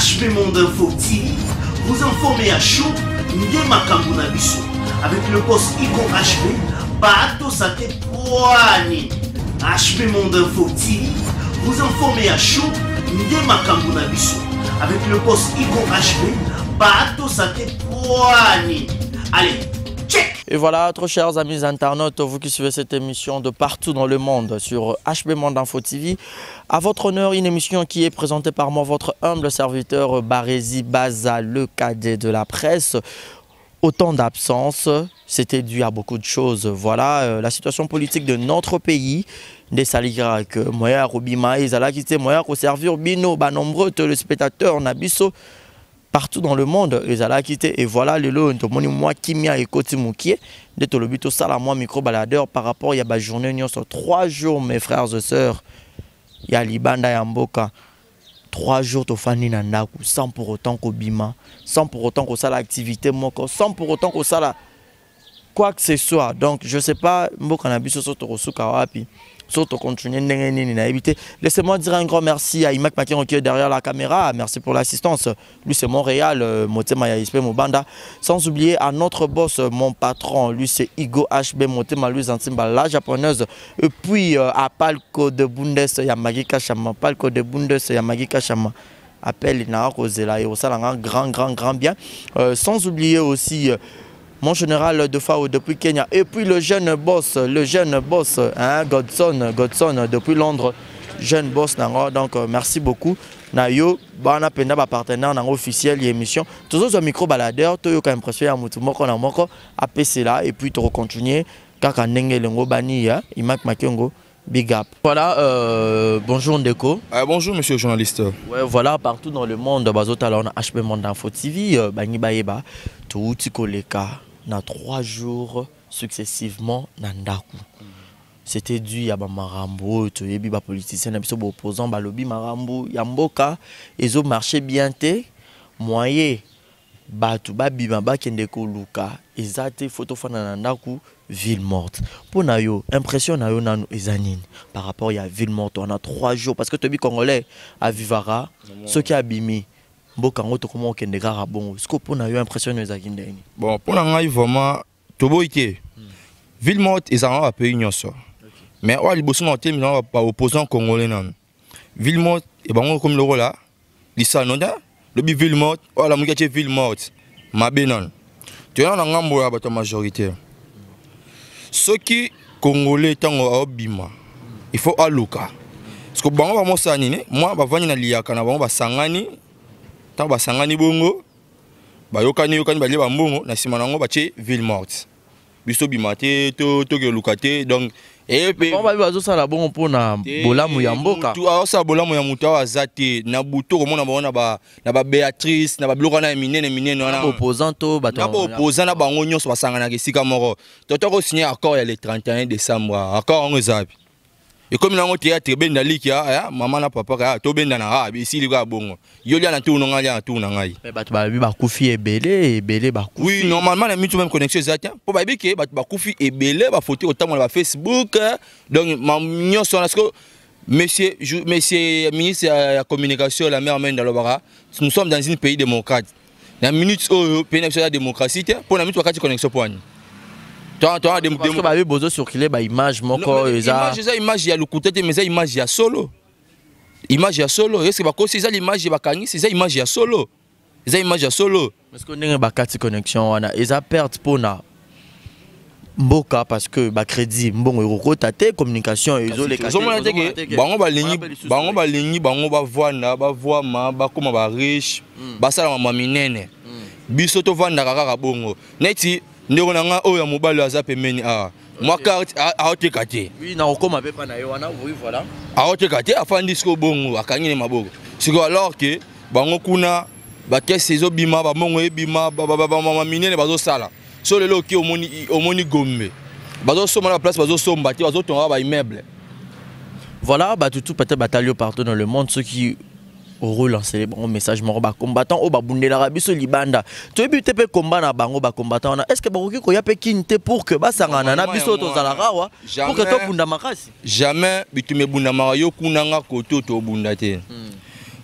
HB Monde Info TV, vous informez à chaud, Ndé Makambu na biso. Avec le boss Igo HB, Bato Sate Poani. HB Monde Info TV, vous informez à chaud, Ndé Makambu na biso. Avec le boss Igo HB, Bato Sate Poani. Allez, check! Et voilà, trop chers amis internautes, vous qui suivez cette émission de partout dans le monde sur HB Monde Info TV. À votre honneur, une émission qui est présentée par moi, votre humble serviteur Barézi Baza, le cadet de la presse. Autant d'absence, c'était dû à beaucoup de choses. Voilà, la situation politique de notre pays. Des saligas que moi, Robima, Isala, qui était moi, au servir Bino, nombreux téléspectateurs, Nabiso. Partout dans le monde, ils allaient quitter. Et voilà, le lot, moi, Kimia et Koti Moukié, de Tolobito Salamoi, micro-baladeur, par rapport à la journée, sur 3 jours, mes frères et sœurs, il y a Libanda et Mboka. 3 jours, tu fais Nandaku, sans pour autant qu'au bima, sans pour autant qu'on ça l'activité, sans pour autant qu'on ça quoi que ce soit. Donc, je ne sais pas, Mboka Nabiso, sur Tosukawapi. Laissez-moi dire un grand merci à Imak Makiron qui est derrière la caméra. Merci pour l'assistance. Lui, c'est Montréal, Motema Yaispe Mobanda. Sans oublier à notre boss, mon patron. Lui, c'est Igo HB Motema, lui, Zantimba, la japonaise. Et puis, à Palco de Bundes, Yamagi Kashama. Palco de Bundes, Yamagi Kashama. Appelle Inakozela et au salon grand bien. Sans oublier aussi. Mon général de FAO depuis Kenya. Et puis le jeune boss, hein, Godson depuis Londres. Jeune boss, donc merci beaucoup. Nayo, bana penda ba partenaire dans officiel l'émission. Tous autres micro baladeur, tout yo ka impression ya mutu moko na moko apc là et puis tu continuer kaka ndenge lengo bani ya Imak Makengo. Big up. Voilà, bonjour Ndeko. Bonjour monsieur le journaliste. Ouais, voilà, partout dans le monde, bazota on a HB Monde Info TV, bani baeba, tout tikoleka. Na 3 jours successivement Nandaku. C'était dû à Marambo, tu es politicien, opposant, balobi Marambo, Yamboka, ils ont marché bien té, moyen, batu babima bakendeko luka, ils ont été photo fana Nandaku, ville morte. Pour nayo, impression nayo nanu ezanine par rapport à ville morte, on a 3 jours parce que tu es congolais à Vivara, ceux qui abimi. Bon, pour vraiment, ville morte, ils ont un pays. Mais il y a des opposants congolais. Ville morte, comme le rôle là, le ville morte, la ville morte, ma bénon. Tu as un majorité. Ceux qui congolais sont bima, il faut aluka. Parce que moi, je vais tant basangani bongo bayokani balie bambongo na sima nango batie ville morte biso bimate to ke lukate donc et pe on va bazo sala bongo pona bolamu ya mboka tu asa bolamu ya mutu azate na buto komona ba na ba Béatrice na ba biloko na minene na opposant to bato na opposant na bango nyonso basangana ke sika moko to signer accord ya le 31 décembre accord on ezabi. Et comme nous théâtre ben dali maman na papa to ben na ici les gars bongo yoli na tout nonga ya tout nangai bato ba kufi ebele ba kufi. Oui normalement la mutu même connexion exact pour ba biki ba kufi ebele ba photo autant na Facebook donc mamnyo son parce que monsieur ministre de la communication la mère main dans le bara nous sommes dans un pays démocrate la minute au pays de la démocratie pour la minute wakati connexion point. Parce que vous avez circuler des images, image ya lukutete mais ça image ya solo. Image ya solo, est-ce que c'est ça l'image ya kangi, c'est ça image ya solo. C'est image ya solo. Parce que nous avons une connexion, ils ont perdu pour na mboka parce que ba crédit mbongo rotate communication ils ont les bango ba lingi bango ba vanda ba voima ba koma ba riche ba sala mama minene biso to vanda kaka bongo neti ndeko nanga oyo mobali aza pemeni moi carte aoteka te oui na okoma pe pa na yo wana oui voilà aoteka te afandi siko bongo akangine maboko siko alors que bango kuna ba kese zo bima ba mongo ebima ba minene bazo sala so lelo ki omoni gombe bazo soma na place bazo somba te bazo tonga ba immeuble. Voilà bah tout peut-être bataillon partout dans le monde ceux qui relancé bon message moro ba combattant o ba bundela rabiso libanda to ebite pe combat na bango ba combattant na est-ce que bakoki ko ya pe kinte pour que ba sangana na biso to zala rawa pour que to bunda makasi jamais bitume bunda mara yo kunanga koto to bunda te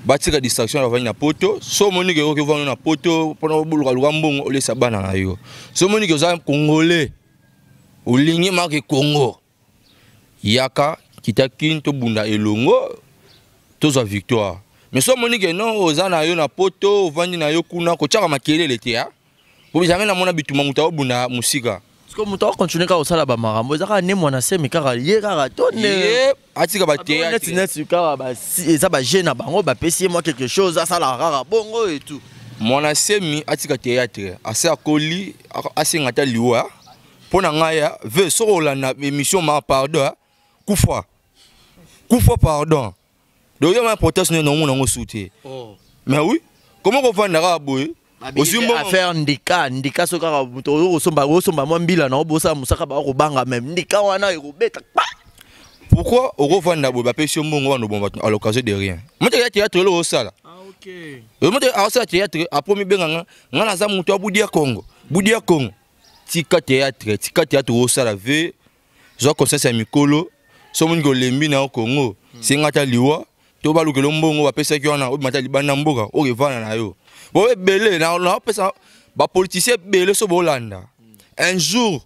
batika distraction la na poto so monique ko vendre na poto pendant buluka lukambo ole sabana na yo so monique za congolais olingi marque Congo yaka kitakin to bunda elongo to za victoire mais so monique non ozana yo na poto vandi na yo kuna ko chaka makelele te ya pour jamais na mona bituma muta bunda musika parce que muta continuer ka osala ba marambo ezaka ne mona se mikara ye kaka tonne atika ba théâtre net kaka ba eza ba jeune bango ba pesi moi quelque chose asala rara bongo et tout mona semi atika théâtre asa koli asinga ta liwa pona ngaya ve so olanda émission ma pardon kufa pardon donc il y a un protest non on souté mais oui comment on va ndara boy aussi affaire ndika soka muto osomba mwambila na obosa musaka ba ko banga même ndika wana ekobeta pourquoi on revendre boy ba pesi mbongo wana bomba à l'occasion de rien moi te théâtre lo sala OK moi te asa théâtre après mi benga ngana za muto abudia Congo tika théâtre au sala ve zo conseil à mikolo so mungo lembi na Congo singata liwa to balukelo mbongo ba pesa ki wana o mata libanda mboka o revana na yo bo belé na pesa ba politicien belé so bolanda un jour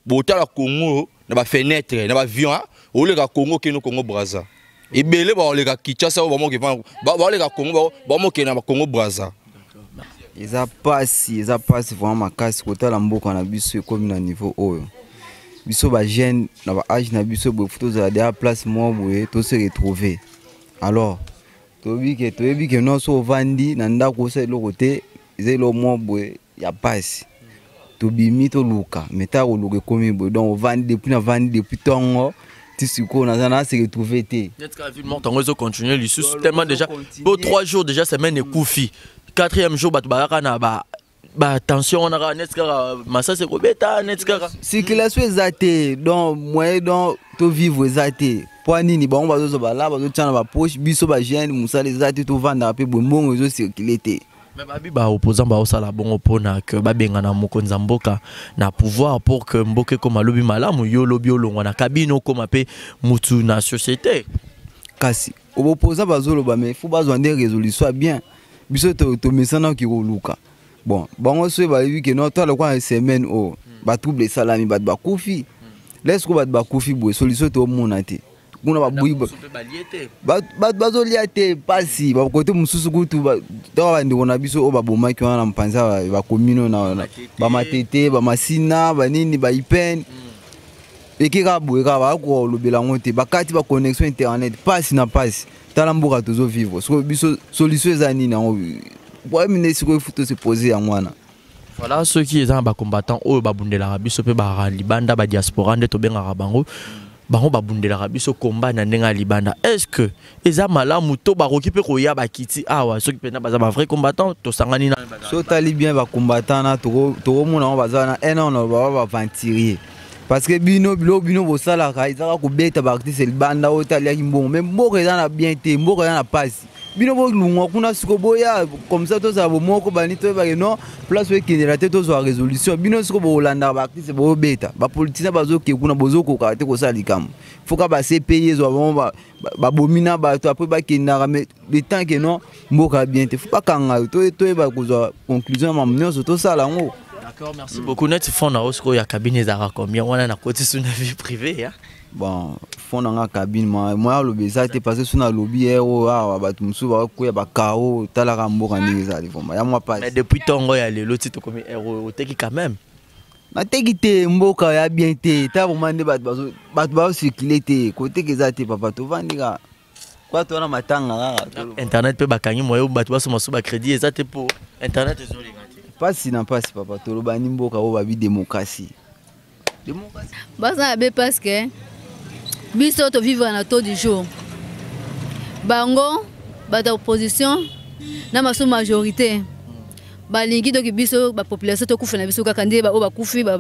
botala Congo na ba fenêtre na ba avion o le ka Congo ke no Congo Brazza e belé ba le ka Kinshasa o ba mo ke ba le ka Congo ba mo ke na ba Congo Brazza eza passe vraiment makasi kotala mboka na biso ekomi na niveau oyo biso ba jeune na ba âge na biso bo photo za der place mo boye to se retrouver alors tobi ke non so vandi na ndako se lo côté zelo mo boye ya passe to bimi to luka meta ko luka komi boye donc vandi depuis tongo tisiko na zana se retrouver te net ka ville monte on continuer le sous tellement déjà pour 3 jours déjà semaine ekufi 4e jour batu baraka na ba attention on a net ka massa se ko beta net ka circulation ezate donc moyen donc to vivre ezate poani ni bango bazo ba la bazo tchana ba poche biso ba jeune musala ezate to vanda pe bongo ezo circuler te mais babi ba opposant ba osala bongo pona que ba benga na mokonza mboka na pouvoir pour que mboke comme lobi malamu yo lobi olongwa na kabino comme pe mutu na société kasi opposant bazolo ba mais faut besoin de résolution bien biso to mesana ki koluka bon bango so ba vu que non to le kwa semaine o ba trouble salami ba kufi laisse ko ba kufi bo solution to mona te kuna ba bui ba bazoliate pasi ba kote mususu kutu ba to ba ndikona biso o ba boma ki wana mpanza ba komino na ba matete ba masina ba nini ba ipen ekika boye ka ba ko lobela ngote bakati ba connexion internet pasi na pasi tala mboka tozo vivre so biso solution ezani na pour ministre ko faut se poser en wana voilà ceux qui sont ba combattants o ba bundela biso pe ba libanda ba diaspora nde to benga bango ba bundela biso combat na ndenga libanda est-ce que eza malamu to ba roki pe ko ya ba kiti awa ceux qui pena ba vrai combattant to sangani na so tali bien ba combattant na to mona ba za na un an ba venturier parce que bino bo sala ka izaka ko beta ba artiste libanda o tali ya mbongo même mboko eza na bien te mboko eza na passe bino bo lungo kuna siko boya comme ça to za bo moko bani to ba non place we kinela te to zo résolution bino siko bo Holanda ba artiste bo beta ba politicien bazo ke kuna bozo ko ka te ko sali kam faut ka ba CPI zo ba bomina ba to après ba kinara mais le temps que non mboka bien te faut pas kanga to ba ko zo conclusion ma mnyo to sala ngo. D'accord, merci beaucoup. Net fond na osko ya cabine zara combien wana na côté sur na vie privée ya. Bon, fond na cabine moi le beza te passé sur na lobby ero ba tumsu ba ko ya ba kao tala ka mboka ni zali voma. Ya moi pas. Mais depuis tongo ya lelo ti to comme ero teki quand même. Na teki te mboka ya bien te ta vraiment ne ba circuler te côté que za te papa to vandika. Kwa to na matanga internet pe bakangi moyo batu ba so ba crédit ezate pour internet ezoli. Pasi na pasi papa to lobani mboka o ba bi démocratie. Baza be parce que biso to vivre na taux du jour. Bango ba opposition na maso majorité. Ba lingi donc biso ba population to kufa na biso kaka ndé ba o ba kufi ba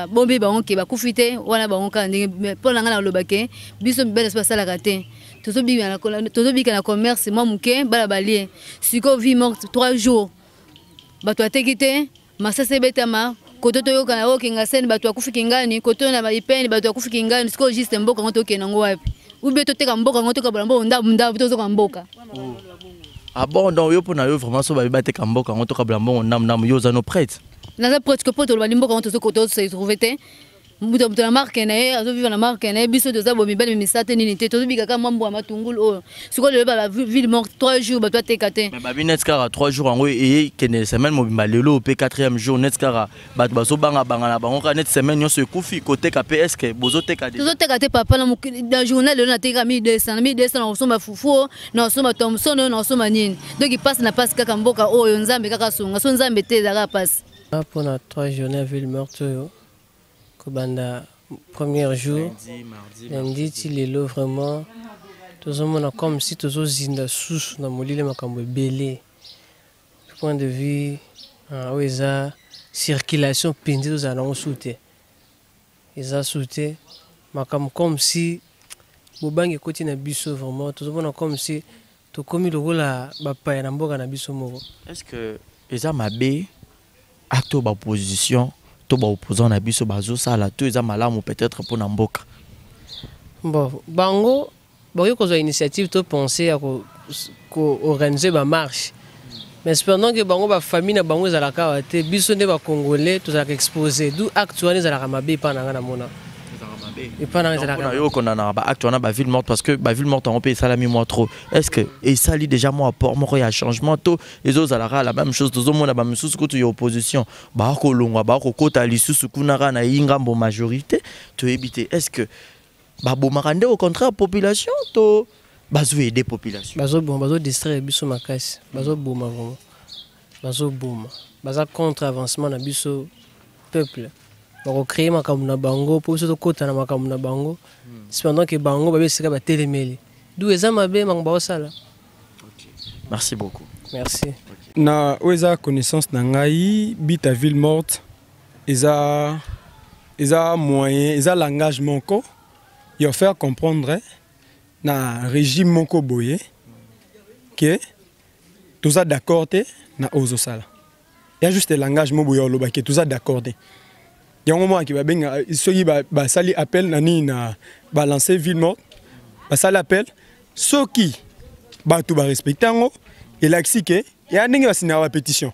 bombi ba onke ba kufite wana ba onka ndé pour nga na lobake biso bele so sala kate. Tozo bi na commerce mo muke bala balie. Siko vie morte 3 jours. Bato atekite masase betama koto to yoka na okinga sen bato akufiki ngani koto na baipeni bato akufiki ngani siko juste mboka ngoto ke nango wapi ube to teka mboka ngoto ka bambo nda to zo ka mboka Ah bon, donc yo pona yo vraiment so ba bate kamboka on to ka blambo nam yo za no prêtre. Na prêtre que poto ba limboka on to ko se trouver te. Muto na marque na azo vivre na marque na biso de za bo mibale misate nini te to bika ka mambo ya matungulu o. Siko le ba la ville morte 3 jours ba to tekate. Mais ba bi netkara 3 jours ngo et kene semaine mobimba lelo pe 4e jour netkara ba baso banga na bango ka net semaine yo se kufi côté ka PSK bozo tekate. Tozo tekate papa na journée le na teka 1200 na soma fufu na soma Thomson na soma nini. Donc il passe na passe kaka mboka o yo nzambe kaka songa so nzambe te za passe. Pendant 3 journées à ville morte Banda premier jour, lundi, il est là vraiment. Tout le monde comme si tout le monde sous dans mon lit, makambo belé. Du point de vue, la circulation pendue aux allons sauter. Ils ont sauté, makambo comme si bobang écouté na biso vraiment. Tout le monde comme si tout comme le rôle à bapa na mboka na biso moko. Est-ce que ils ont mabé acte d'opposition? Tout opposant na biso bazo sala tout eza malamu peut-être pour namboka. Bon, bango boyo ko initiative to penser à ko organiser ba marche. Mais cependant que bango ba famille na bango za la ka te biso ne ba congolais tout ça exposé d'où actuellement za la mabe pa na na mona. Et pas dans les yo qu'on a ba actuellement ba ville morte parce que ba ville morte on paye salami moi trop. Est-ce que et ça lit déjà moi apport moi il y a changement tout les autres à la même chose tout le monde ba misusu ko tu opposition ba ko longwa ba ko kota lisusu kunara na ingambo majorité to éviter est-ce que ba bomarande au contraire population to bazo aider population bazo distraire biso makasi bazo boma vraiment bazo boma baza contre avancement na biso peuple. Pour créer ma caméra bango, pour se côté na ma caméra bango. Cependant que bango babe sika ba télémeli. D'où est ma bé mangba sala. Merci beaucoup. Merci. Na oza connaissance na ngai bita ville morte. Eza moyen, eza langage monko. Il faire comprendre na régime monko boye que tout ça d'accord na ozo sala. Il y a juste le langage mo boye loba que tout ça d'accord. Il y a un moment qui va bien, ceux qui sali appel nani na balancer ville morte, sali appel, ceux qui tout va respecter ngo, il a dit que il y a un qui va signer la pétition.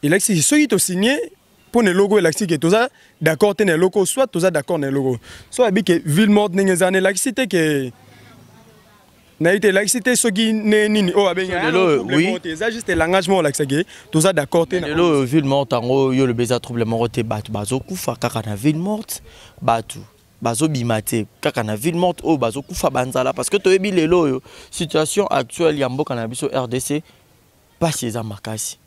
Il a dit ceux qui ont signé pour le logo, il a dit que tout ça d'accord avec le logo, soit tout ça d'accord avec le logo. Soit il que ville morte n'est pas il a dit que naïté laïcité ceux qui n'est ni oh oui c'est juste l'engagement là que tout ça d'accord t'es le ville morte en yo le beza trouble morte batu bazo kufa kaka na ville morte batu bazo bimate kaka na ville morte oh bazo kufa banzala parce que to ebi lelo yo situation actuelle ya mboka na biso RDC pas chez makasi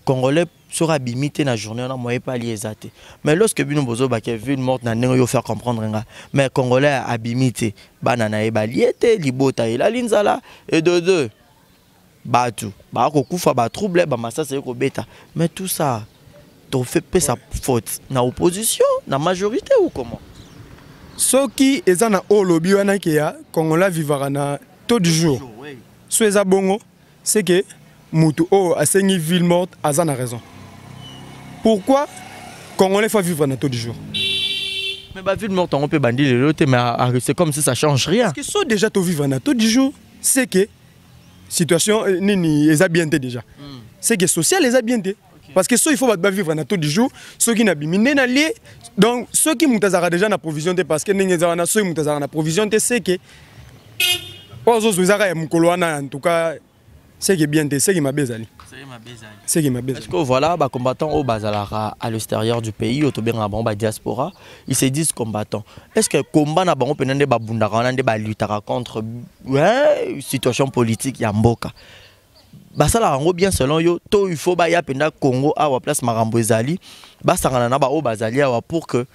congolais sera bimité na journée on a moyen pas liézate mais lorsque bino bozo ba ke ville morte na nengo yo faire comprendre nga mais congolais a bimité banana e baliete libota et la linzala et de deux batu ba ko kufa ba trouble ba massa c'est ko beta mais tout ça to fait sa faute na opposition na majorité ou comment ceux qui ezana o lobby wana ke ya congolais vivara na tout du jour so eza bongo c'est que mutu o asengi ville morte azana raison. Pourquoi Congolais faut vivre dans tout du jour? Mais bah ville morte on peut bandir les lots mais c'est comme si ça change rien. Parce que soit déjà tu vivre dans tout du jour, c'est que situation nini est bien déjà. C'est que social est bien. Parce que ceux il faut pas vivre dans tout du jour, ceux qui n'habitent na lié donc ceux qui mutazara déjà na provision parce que ningi za na ceux mutazara na provision c'est que ozo zuzara ya mukoloana en tout cas c'est qui bien c'est qui m'a bezali. C'est qui m'a bezali. Est-ce que voilà bah combattants au bazalara à l'extérieur du pays au tobien ba diaspora ils se disent combattants. Est-ce que combat na bango penande ba bundaka na ba luttera contre situation politique ya mboka. Bah ça la rango bien selon yo to il faut ba ya penda Congo à place marambo ezali ba sangana na ba o bazali awa pour que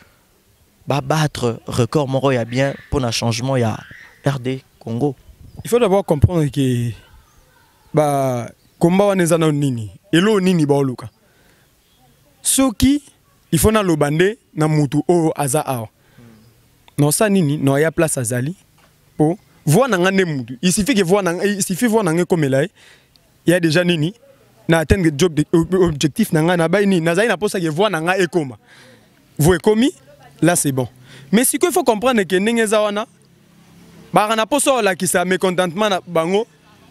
ba battre record moro ya bien pour un changement ya RD Congo. Il faut d'abord comprendre que bah combat wana ezana nini elo nini ba luka soki il faut na lobande na mutu o aza awa non ça nini non ya place azali pour voir na ngane mutu il suffit voir na comme là il y a déjà nini na atteindre job objectif na ngana ba nini na zali na posa que voir na nga ekoma vous ekomi là c'est bon mais ce qu'il faut comprendre que ndenge za wana ba na posa la ki sa mécontentement na bango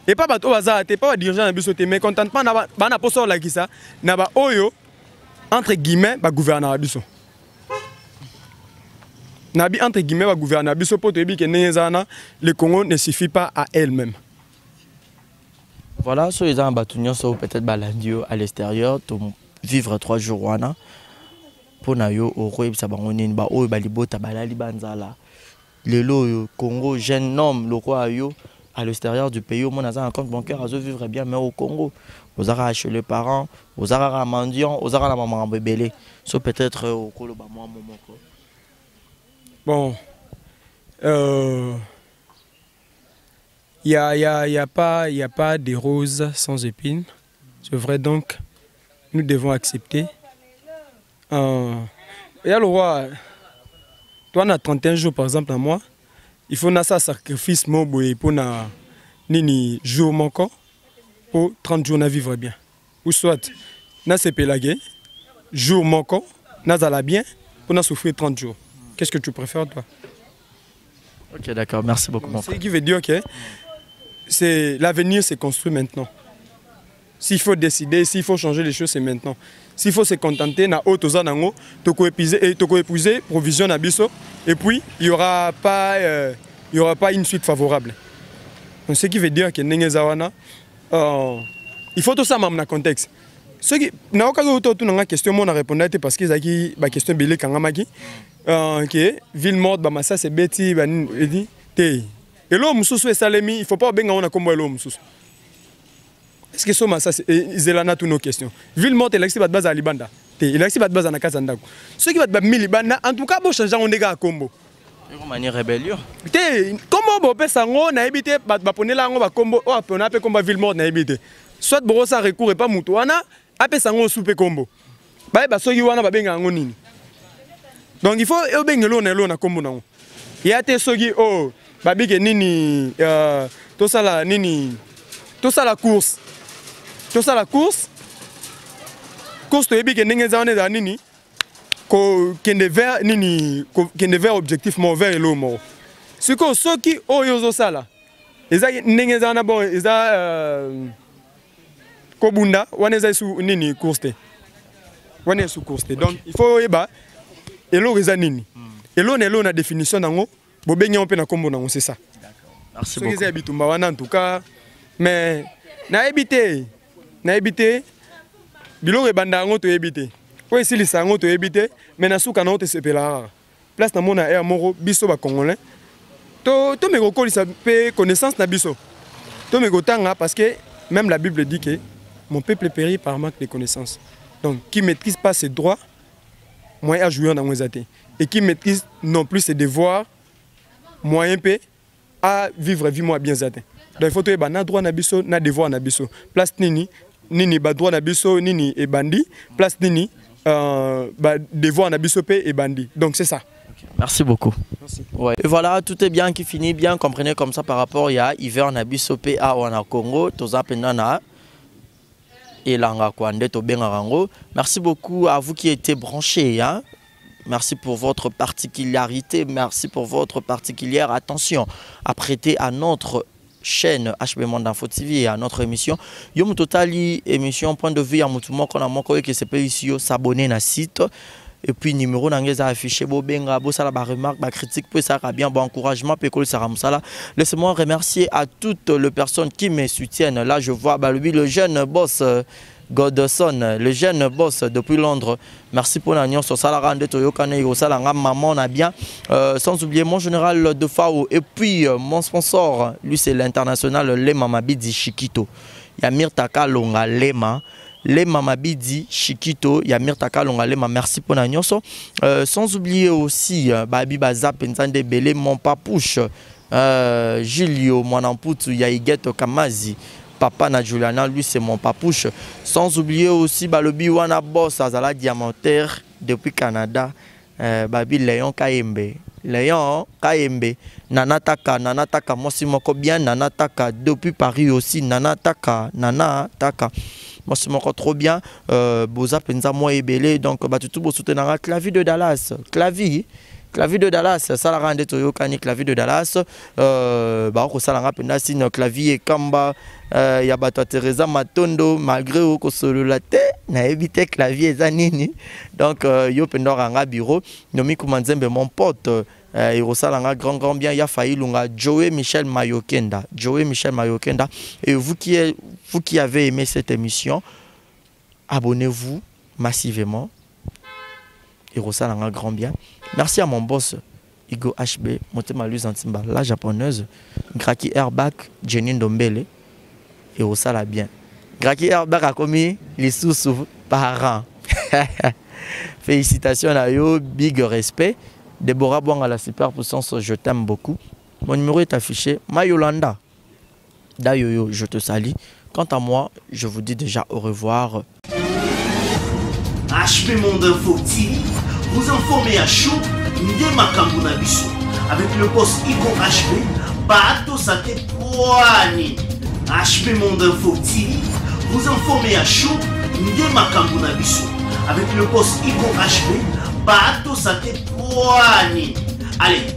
et pas bato bazar te pas dirigeant na biso te mais contentement na bana poso la kisa na ba oyo entre guillemets ba gouverneur na biso nabi entre guillemets ba gouverneur na biso poto ebi ke nezana le Congo ne suffit pas à elle-même. Voilà, so ils ont battu peut-être balandio à l'extérieur to vivre 3 jours wana pour na yo au roi ça bangonine ba oyo balibota balali banzala lelo Congo jeune homme le roi yo à l'extérieur du pays, au moins, on a un compte bancaire à vivre bien, mais au Congo, vous avez chez les parents, vous avez un mendiant, vous avez la maman bébé. So peut-être au Colo, moi, bon, il y a pas de roses sans épines. C'est vrai, donc, nous devons accepter. Il y a le roi, toi, on a 31 jours, par exemple, à moi. Il faut un sacrifice pour na nini jour manquant pour 30 jours na vivre bien. Ou soit na se pélaguer jour manquant na zala bien pour na souffrir 30 jours. Qu'est-ce que tu préfères toi? Ok, d'accord, merci beaucoup. Ce qui veut dire que c'est l'avenir se construit maintenant. S'il faut décider, s'il faut changer les choses, c'est maintenant. S'il faut se contenter, na auto zanango, toko épuiser provision na biso, et puis il y aura pas une suite favorable. Donc, ce qui veut dire que nengezawana, il faut tout ça même dans contexte. Ce qui na okaga autour na question mon répondre parce que zaki ba question belé kangamaki que ville morte ba massa c'est beti ba dit té. Et l'homme mususu esalemi, il faut pas benga on a kombo l'homme mususu. Est-ce que ça c'est là toutes nos questions. Ville morte élection bat base à Libanda. Élection bat base à Nakazandako. Ceux qui bat Milibanda en tout cas bon changer on dégâts à combo. Une manière rébellion. Comment bon pesango na habité bat ponela ngo ba combo o on appelle combat ville morte na habité. Soit brosa recours et pas mutuana appelle sango soupe combo. Ba soki wana ba benga ngo nini. Donc il faut e bengelo na combo nango. Ya te soki oh ba bige nini tout ça la nini tout ça la course. Tout ça la course to ebi ke ndenge za wana nini ko kende vers nini ko kende vers objectif mo vers elo mo siko soki oyo zo sala eza ndenge za wana bon eza ko bunda wana eza su nini course te wana su course te donc il faut eba elo eza nini elo na définition nango bo bengi on pe na kombo nango c'est ça. Merci beaucoup. Eza bitumba wana en tout cas mais na ebité biloko ebanda yango to ebité po esilisa yango to ebité mais na suka nango te sepela place na mona air moko biso ba congolais to meko kolisa pe connaissance na biso to meko tanga parce que même la Bible dit que mon peuple périt par manque de connaissance. Donc qui maîtrise pas ses droits moyen à jouer dans ezate et qui maîtrise non plus ses devoirs moyen pe à vivre vie moi bien zate. Donc il faut que na droit na biso na devoir na biso place nini ba droit na biso nini et bandi place nini ba devoir na biso pe et bandi. Donc c'est ça. Okay. Merci beaucoup. Merci. Ouais. Et voilà, tout est bien qui finit bien, comprenez comme ça par rapport il y a hiver na biso pe a wana Congo toza pendana et langa kwande to bengarango. Merci beaucoup à vous qui étiez branchés hein. Merci pour votre particularité, merci pour votre particulière attention à prêter à notre chaîne HB Monde Info TV et à notre émission. Yom Totali émission point de vue à Moutouma qu'on a manqué que c'est pas ici s'abonner na site et puis numéro n'angeza affiché bo benga bo sala ba remarque ba critique pour ça bien bon encouragement pe ko sara musala. Laissez-moi remercier à toutes les personnes qui me soutiennent. Là je vois lui le jeune boss Godson, le jeune boss depuis Londres. Merci pour l'agnon sur Salarande Toyokane au Salanga Maman on a bien. Sans oublier mon général de FAO et puis mon sponsor, lui c'est l'international Lema Mabidi Chiquito. Yamir Taka Longa Lema. Lema Mabidi Chiquito, Yamir Taka Longa Lema. Merci pour l'agnon. Sans oublier aussi Babi Baza Penzande Belé, mon papouche, Julio, mon amputu, Yaïget Kamazi. Papa na Juliana, lui c'est mon papouche. Sans oublier aussi Balobi Wana Boss Azala Diamantaire depuis Canada. Babi Léon Kayembe. Léon Kayembe. Nanataka, moi c'est mon bien. Nanataka depuis Paris aussi. Nanataka. Moi c'est mon trop bien. Boza Penza moi ebele. Donc tout beau soutenir Clavi de Dallas. Clavi clavier de Dallas, ça la rende toyokani clavier de Dallas. Bah ko sala ngapenda sino clavier kamba ya bato Teresa Matondo malgré ko solo la te na éviter clavier za nini. Donc yo penda ranga bureau nomi kumanzembe mon pote il ressalanga grand bien ya failli lunga Joey Michel Mayokenda. Joey Michel Mayokenda et vous qui avez aimé cette émission, abonnez-vous massivement. Et ressalanga grand bien. Merci à mon boss Igo HB, Motema Luzantimba, la japonaise, Graki Airbag, Jenny Ndombele, et Rosala bien. Graki Airbag a commis les sous parents. Félicitations à yo, big respect. Déborah Bouang à la super puissance, je t'aime beaucoup. Mon numéro est affiché, Mayolanda. Dayoyo, je te salue. Quant à moi, je vous dis déjà au revoir. HP Monde Info TV, vous informez à chaud, Ndé Makambu na biso. Avec le boss Igo HP, Bato Sate Poani. HP Monde Info TV, vous informez à chaud, Ndé Makambu na biso. Avec le boss Igo HP, Bato Sate Poani. Allez,